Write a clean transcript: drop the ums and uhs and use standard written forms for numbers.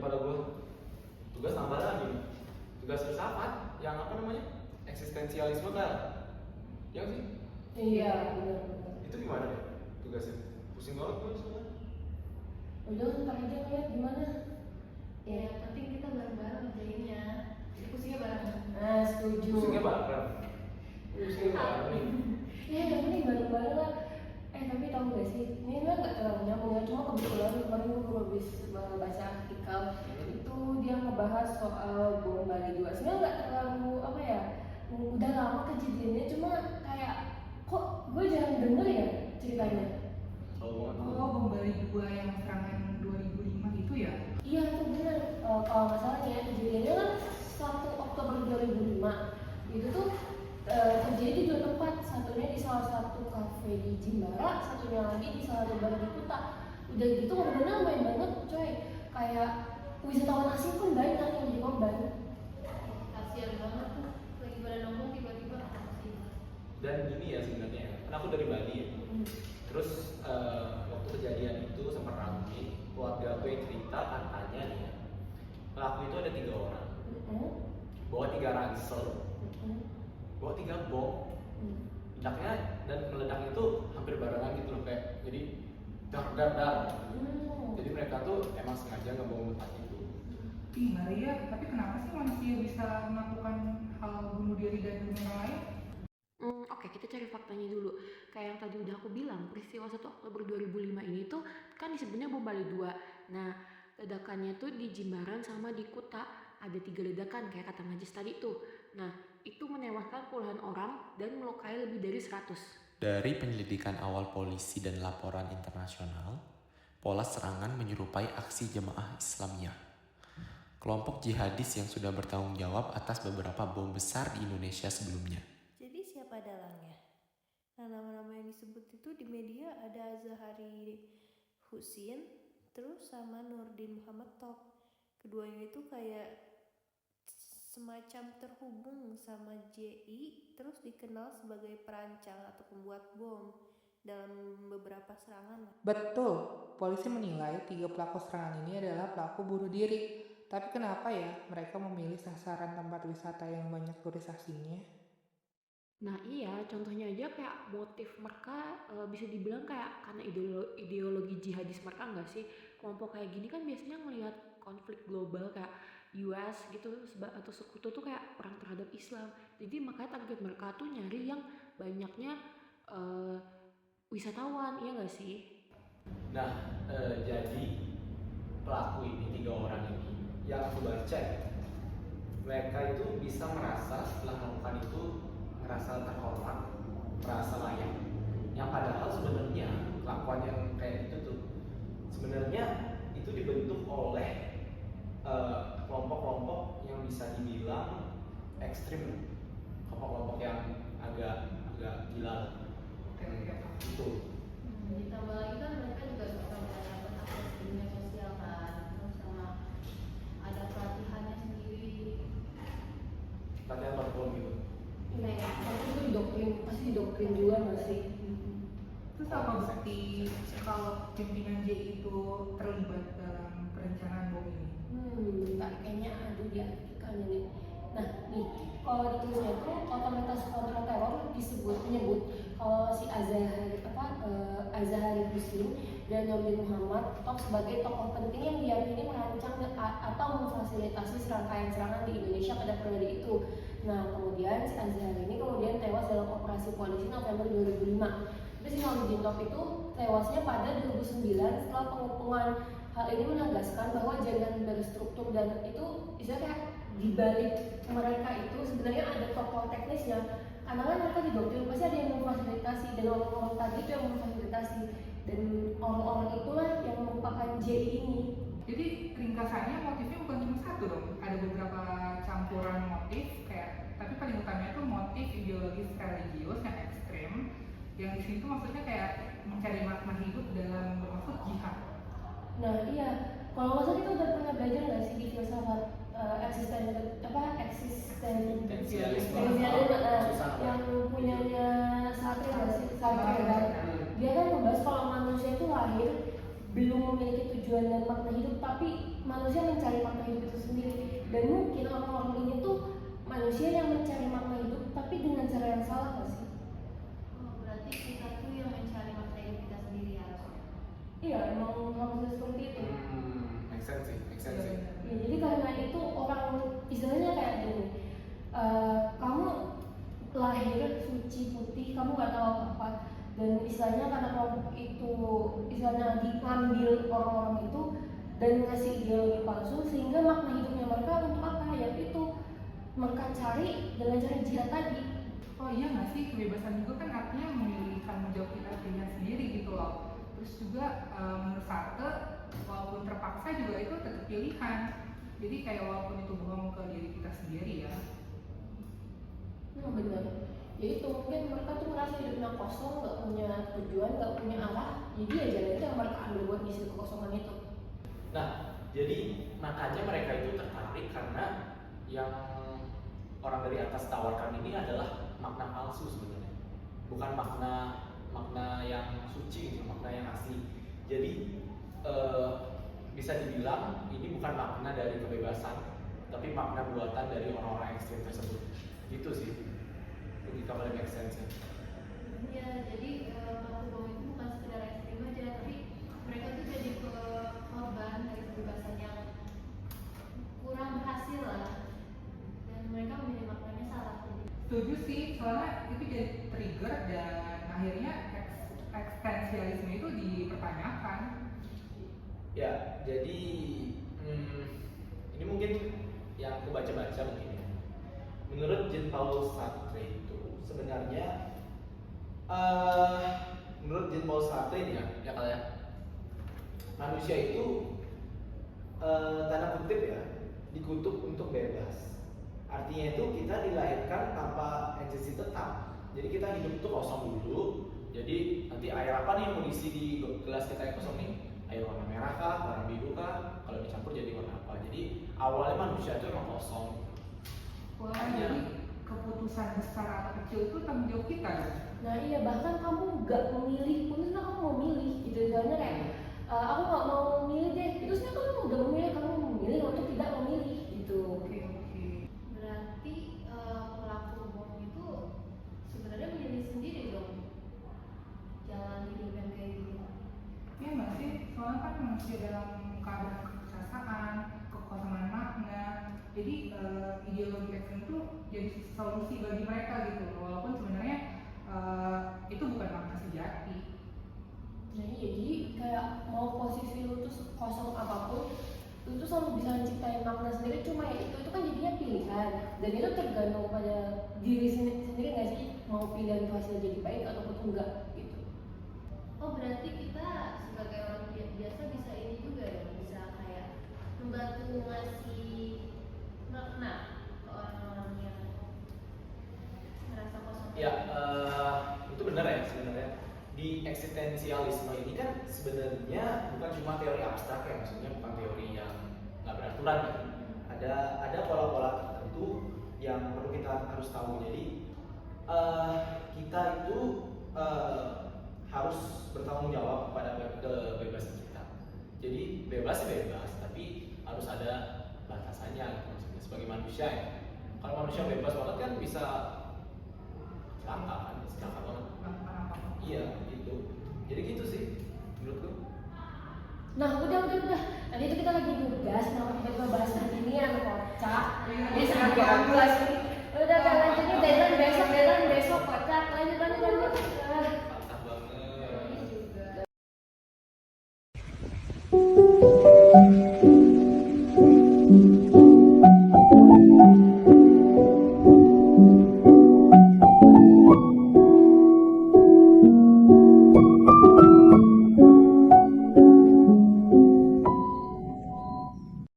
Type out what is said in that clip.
daripada gue tugas nambah lagi, tugas filsafat yang apa namanya eksistensialisme kan, ya sih? Iya benar. Itu gimana ya tugasnya? Pusing banget gue soalnya. Udah ntar aja ngeliat gimana. Ya yang penting kita bareng-bareng ngerjainnya. Diskusinya bareng. Setuju. Pusingnya bareng. Pusingnya bareng nih. Ya yang penting bareng-bareng lah. Tapi tau gak sih, ini nggak terlalu nyambung ya, cuma kebetulan kemarin gue baru habis baca artikel itu dia ngebahas soal bom Bali 2. Sebenarnya nggak terlalu apa ya, udah lama kejadiannya, cuma kayak kok gue jarang denger ya ceritanya. Oh, bom Bali 2 yang serangan 2005 itu ya? Iya itu bener. Kalau nggak salah ya kejadiannya kan 1 Oktober 2005 itu tuh terjadi di 2 tempat, satunya di salah satu kafe di Jimbara, satunya lagi di salah satu bar di Kuta. Udah gitu korbannya lumayan banget coy, kayak wisatawan asing pun banyak yang jadi korban. Kasian banget tuh, lagi pada nongkrong tiba-tiba sih. Dan gini ya sebenarnya, kan aku dari Bali ya. Terus waktu kejadian itu sempat ramai, keluarga gue cerita katanya nih ya, pelaku itu ada 3 orang, bawa 3 ransel, bawa 3 bom, ledaknya dan meledaknya itu hampir barengan gitu loh, kayak jadi dar. Jadi mereka tuh emang sengaja ngebom tempat itu. Ih ngeri ya, tapi kenapa sih manusia bisa melakukan hal bunuh diri dan bunuh orang lain? Oke, kita cari faktanya dulu. Kayak yang tadi udah aku bilang, peristiwa 1 Oktober 2005 ini tuh kan disebutnya bom Bali 2. Nah, ledakannya tuh di Jimbaran sama di Kuta. Ada 3 ledakan kayak kata Najis tadi tuh. Nah, itu menewaskan puluhan orang dan melukai lebih dari 100. Dari penyelidikan awal polisi dan laporan internasional, pola serangan menyerupai aksi jemaah Islamiyah, kelompok jihadis yang sudah bertanggung jawab atas beberapa bom besar di Indonesia sebelumnya. Jadi siapa dalangnya? Nah nama-nama yang disebut itu di media ada Azahari Husin, terus sama Nurdin Muhammad Top. Keduanya itu kayak semacam terhubung sama JI, terus dikenal sebagai perancang atau pembuat bom dalam beberapa serangan. Betul, polisi menilai 3 pelaku serangan ini adalah pelaku bunuh diri. Tapi kenapa ya mereka memilih sasaran tempat wisata yang banyak turis asingnya? Nah iya, contohnya aja kayak motif mereka bisa dibilang kayak karena ideologi jihadis mereka nggak sih? Kelompok kayak gini kan biasanya ngelihat konflik global kayak US gitu atau sekutu tuh kayak perang terhadap Islam. Jadi makanya target mereka tuh nyari yang banyaknya wisatawan, iya nggak sih? Nah, jadi pelaku ini 3 orang ini yang aku baca, mereka itu bisa merasa setelah melakukan itu merasa terhormat, merasa layak. Yang padahal sebenarnya kelakuan yang kayak gitu tuh sebenarnya itu dibentuk oleh kelompok-kelompok yang bisa dibilang ekstrim, kelompok-kelompok yang agak gila gitu. Ditambah lagi kan mereka juga suka dapat akses di dunia sosial kan, terus sama ada pelatihannya sendiri. Latihan parkour gitu. Iya, tapi itu pasti didoktrin juga nggak sih? Terus apa bukti kalau pimpinan J itu terlibat dalam perencanaan bom ini? Kayaknya ada di artikelnya nih. Nah, nih, kalau di tulisnya itu otoritas kontra teror menyebut kalau si Azahari Husin dan Nurdin Muhammad Top sebagai tokoh penting yang diyakini merancang atau memfasilitasi serangkaian serangan di Indonesia pada periode itu. Nah, kemudian si Azahari ini kemudian tewas dalam operasi polisi November 2005. Tapi si Nurdin Top itu tewasnya pada 2009 setelah pengepungan. Hal ini menegaskan bahwa jaringan berstruktur dan itu istilahnya kayak dibalik mereka itu sebenarnya ada tokoh teknisnya. Karena kan mereka didoktrin pasti ada yang memfasilitasi dan orang-orang tadi itu yang memfasilitasi dan orang-orang itulah yang merupakan J ini. Jadi ringkasannya motifnya bukan cuma satu dong, ada beberapa campuran motif kayak, tapi paling utama itu motif ideologis religius yang ekstrem, yang di situ maksudnya kayak mencari makna hidup dalam bermaksud jihad. Nah iya, kalau nggak salah kita udah pernah belajar nggak sih di filsafat eksistensialisme yang punyanya Sartre nggak sih? Sartre kan? Dia kan membahas kalau manusia itu lahir belum memiliki tujuan dan makna hidup, tapi manusia manusia mencari makna hidup itu sendiri. Dan mungkin orang-orang ini tuh manusia yang mencari makna hidup tapi dengan cara yang salah nggak sih? Oh, berarti kita tuh yang mencari makna hidup kita sendiri harusnya. Iya, emang harusnya seperti itu. Make sense sih, make sense sih. Ya, jadi karena itu orang istilahnya kayak gini, kamu lahir suci putih, kamu nggak tahu apa-apa, dan istilahnya karena kelompok itu istilahnya diambil orang-orang itu dan ngasih ideologi palsu, sehingga makna hidupnya mereka untuk apa ya itu mereka cari dengan cara jihad tadi. Oh iya nggak sih, kebebasan juga kan artinya memilih tanggung jawab kita pilihan sendiri gitu loh. Terus juga menurut Sartre, walaupun terpaksa juga itu tetap pilihan. Jadi kayak walaupun itu bohong ke diri kita sendiri ya. Benar. Jadi itu mungkin mereka tuh merasa hidupnya kosong, nggak punya tujuan, nggak punya arah, jadi ya jalan itu yang mereka ambil buat ngisi kekosongan itu. Nah, jadi makanya mereka itu tertarik karena yang orang dari atas tawarkan ini adalah makna palsu sebenarnya, bukan makna yang suci gitu, makna yang asli. Jadi bisa dibilang ini bukan makna dari kebebasan, tapi makna buatan dari orang-orang ekstrem tersebut. Gitu sih, logika paling make sense ya. Ya, jadi pelaku bom itu bukan sekedar ekstrim aja, tapi mereka tuh jadi korban dari kebebasan yang kurang berhasil lah, dan mereka memilih maknanya salah. Setuju sih, soalnya itu jadi trigger dan akhirnya eksistensialisme itu dipertanyakan. Ya, jadi ini mungkin yang aku baca-baca mungkin ya. Menurut Jean-Paul Sartre itu sebenarnya menurut Jean-Paul Sartre ini ya kalian, manusia itu tanda kutip ya dikutuk untuk bebas. Artinya itu kita dilahirkan tanpa eksistensi tetap. Jadi kita hidup itu kosong dulu. Jadi nanti air apa nih yang mau diisi di gelas kita yang kosong nih? Air warna merah kah, warna biru kah? Kalau dicampur jadi warna apa? Jadi awalnya manusia itu emang kosong. Wah, jadi keputusan besar atau kecil itu tanggung jawab kita kan? Nah iya, bahkan kamu nggak memilih pun, kamu mau milih gitu. Misalnya kayak aku nggak mau milih deh, itu sebenarnya kamu udah memilih, kamu memilih untuk tidak memilih gitu. Oke. Berarti pelaku bom itu sebenarnya memilih sendiri dong jalan hidup yang kayak gitu. Iya nggak sih, soalnya kan manusia dalam keadaan kekerasan, kekosongan makna. Jadi ideologi ekstrem itu jadi solusi bagi mereka gitu, walaupun sebenarnya itu bukan makna sejati. Nah iya, jadi kayak mau posisi lu tuh kosong apapun, lu tuh selalu bisa menciptain makna sendiri. Cuma ya itu kan jadinya pilihan, dan itu tergantung pada diri sendiri nggak sih, mau pilihan itu hasilnya jadi baik ataupun enggak gitu. Oh, berarti kita sebagai orang biasa bisa ini juga ya, bisa kayak membantu ngasih makna ke orang-orang yang merasa kosong. Ya, itu benar ya sebenarnya. Di eksistensialisme ini kan sebenarnya bukan cuma teori abstrak ya, maksudnya bukan teori yang nggak beraturan ya. Ada pola-pola tertentu yang perlu kita harus tahu. Jadi kita itu harus bertanggung jawab kepada kebebasan kita. Jadi bebas ya bebas, tapi harus ada batasannya gitu, maksudnya sebagai manusia ya. Kalau manusia bebas banget kan bisa celaka kan, celaka banget. Iya gitu. Jadi gitu sih menurutku. Nah udah. Tadi itu kita lagi nugas, kenapa tiba-tiba bahas beginian kocak. Ini sangat 12 nih. Udah lanjut nih, deadline besok kocak. Lanjut.